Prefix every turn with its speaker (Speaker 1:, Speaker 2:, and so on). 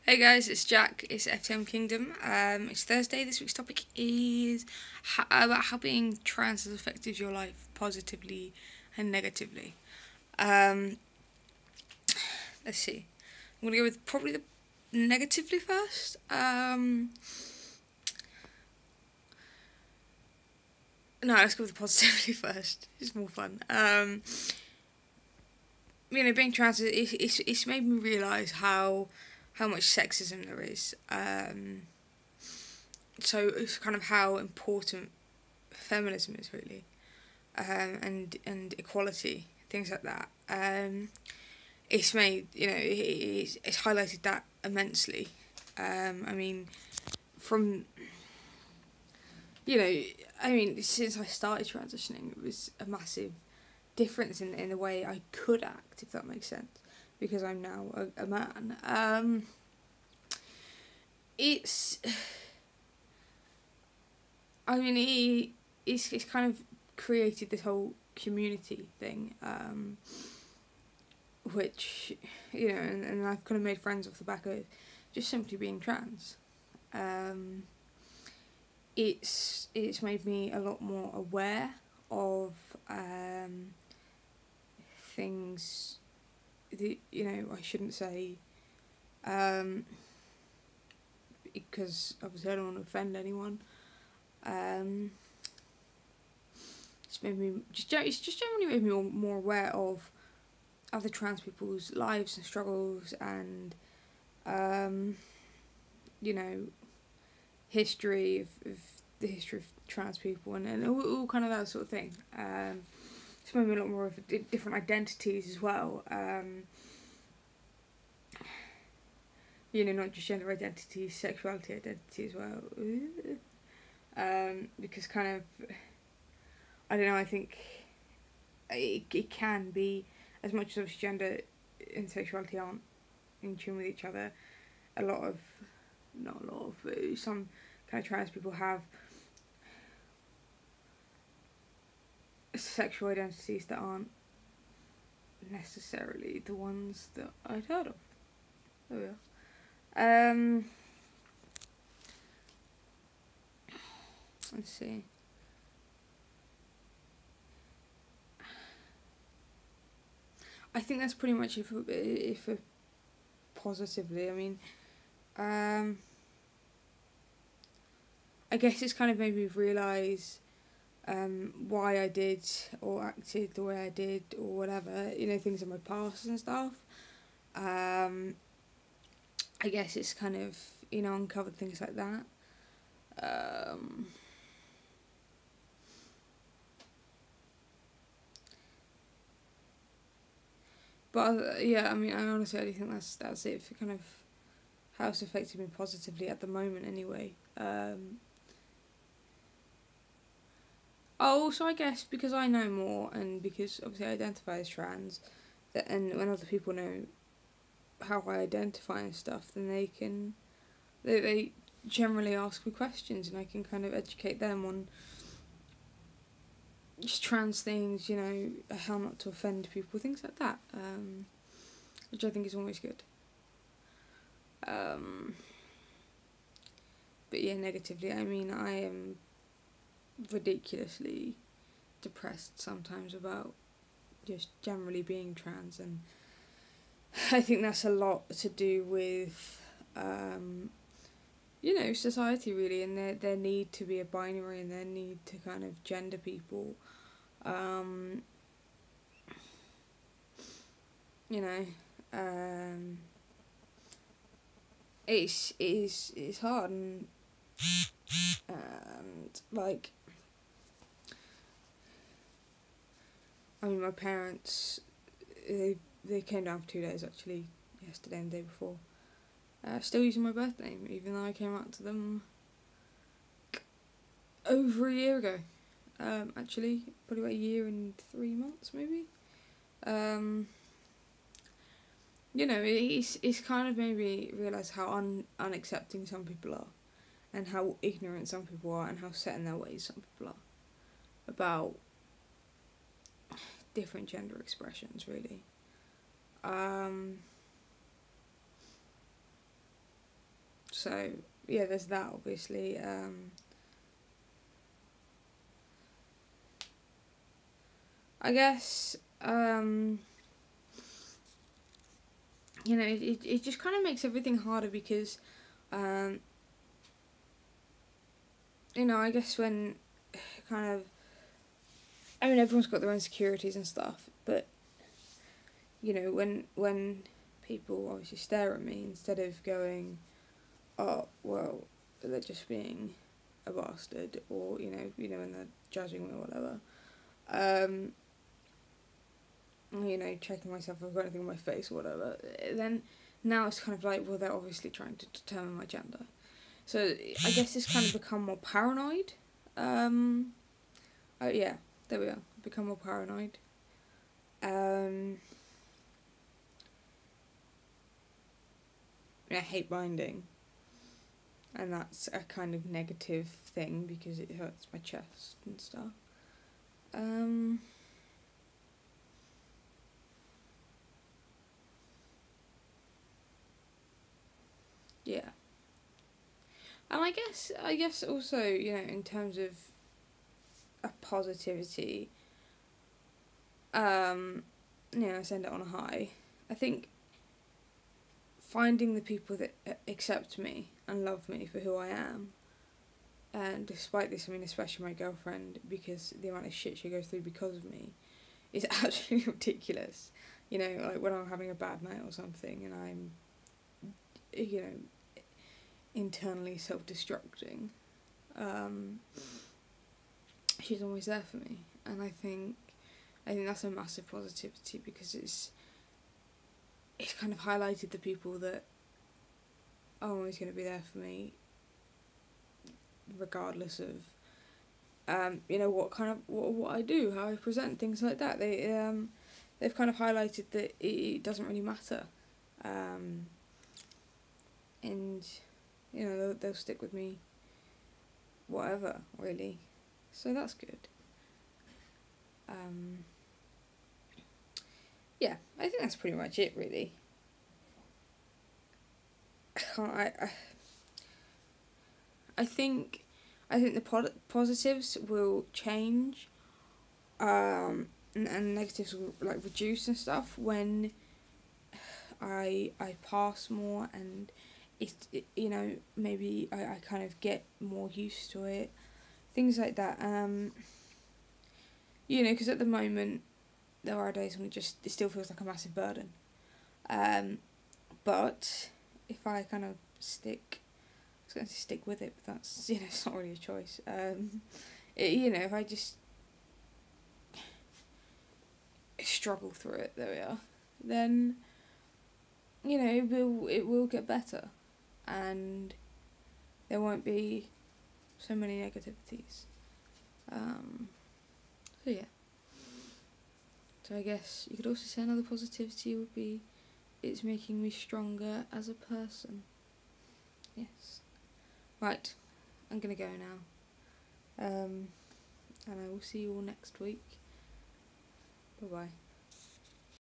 Speaker 1: Hey guys, it's Jack. It's FTM Kingdom. It's Thursday. This week's topic is about how being trans has affected your life positively and negatively. Um, let's see. I'm gonna go with probably the negatively first. No, let's go with the positively first. It's more fun. Being trans, it's made me realise how much sexism there is. So it's kind of how important feminism is really, and equality, things like that. It's made it's highlighted that immensely. I mean, from since I started transitioning, it was a massive difference in the way I could act, if that makes sense, because I'm now a man. It's I mean, it's kind of created this whole community thing, which, and I've kind of made friends off the back of just simply being trans. It's made me a lot more aware of things that, I shouldn't say, because obviously I don't want to offend anyone. It's just generally made me more aware of other trans people's lives and struggles, and history of the history of trans people, and all kind of that sort of thing. It's made me a lot more of different identities as well. Not just gender identity, sexuality identity as well. Because kind of, I don't know, I think it can be, as much as gender and sexuality aren't in tune with each other, not a lot of, but some kind of trans people have sexual identities that aren't necessarily the ones that I'd heard of. There we are. Let's see. I think that's pretty much it for positively. I mean, I guess it's kind of made me realise why I did or acted the way I did or whatever, things in my past and stuff. I guess it's kind of, uncovered things like that. But yeah, I mean, I honestly think that's it for kind of how it's affected me positively at the moment, anyway. Also, I guess because I know more, and because obviously I identify as trans, and when other people know how I identify and stuff, then they generally ask me questions, and I can kind of educate them on just trans things, how not to offend people, things like that, which I think is always good. But yeah, negatively, I mean, I am ridiculously depressed sometimes about just generally being trans, and I think that's a lot to do with society really, and their need to be a binary, and their need to kind of gender people. You know, it's hard, and like, I mean, my parents, they came down for 2 days actually, yesterday and the day before. Still using my birth name, even though I came out to them over a year ago. Actually, probably about a year and 3 months, maybe. It's kind of made me realise how unaccepting some people are, and how ignorant some people are, and how set in their ways some people are about different gender expressions, really. So yeah, there's that obviously. I guess it just kind of makes everything harder because I guess when kind of everyone's got their own insecurities and stuff, but when people obviously stare at me instead of going, oh well, they're just being a bastard, or when they're judging me or whatever, checking myself if I've got anything on my face or whatever, then now it's kind of like, well, they're obviously trying to determine my gender. So I guess it's kind of become more paranoid. Yeah, there we are. Become more paranoid. I hate binding, and that's a kind of negative thing because it hurts my chest and stuff. Yeah. And I guess also, in terms of a positivity, send it on a high. I think finding the people that accept me and love me for who I am, and despite this, especially my girlfriend, because the amount of shit she goes through because of me is absolutely ridiculous. Like when I'm having a bad night or something and I'm, internally self-destructing, she's always there for me, and I think that's a massive positivity because it's kind of highlighted the people that are always going to be there for me, regardless of what I do, how I present, things like that. They've kind of highlighted that it doesn't really matter, and they'll stick with me, whatever, really. So that's good. Yeah, I think that's pretty much it, really. I think the positives will change, and negatives will like reduce and stuff when I pass more, and maybe I kind of get more used to it, things like that. Because at the moment there are days when it still feels like a massive burden. But if I kind of stick with it, but that's it's not really a choice. If I just struggle through it, there we are, then it will get better, and there won't be so many negativities. So yeah. So I guess you could also say another positivity would be it's making me stronger as a person. Yes. Right, I'm gonna go now. And I will see you all next week. Bye bye.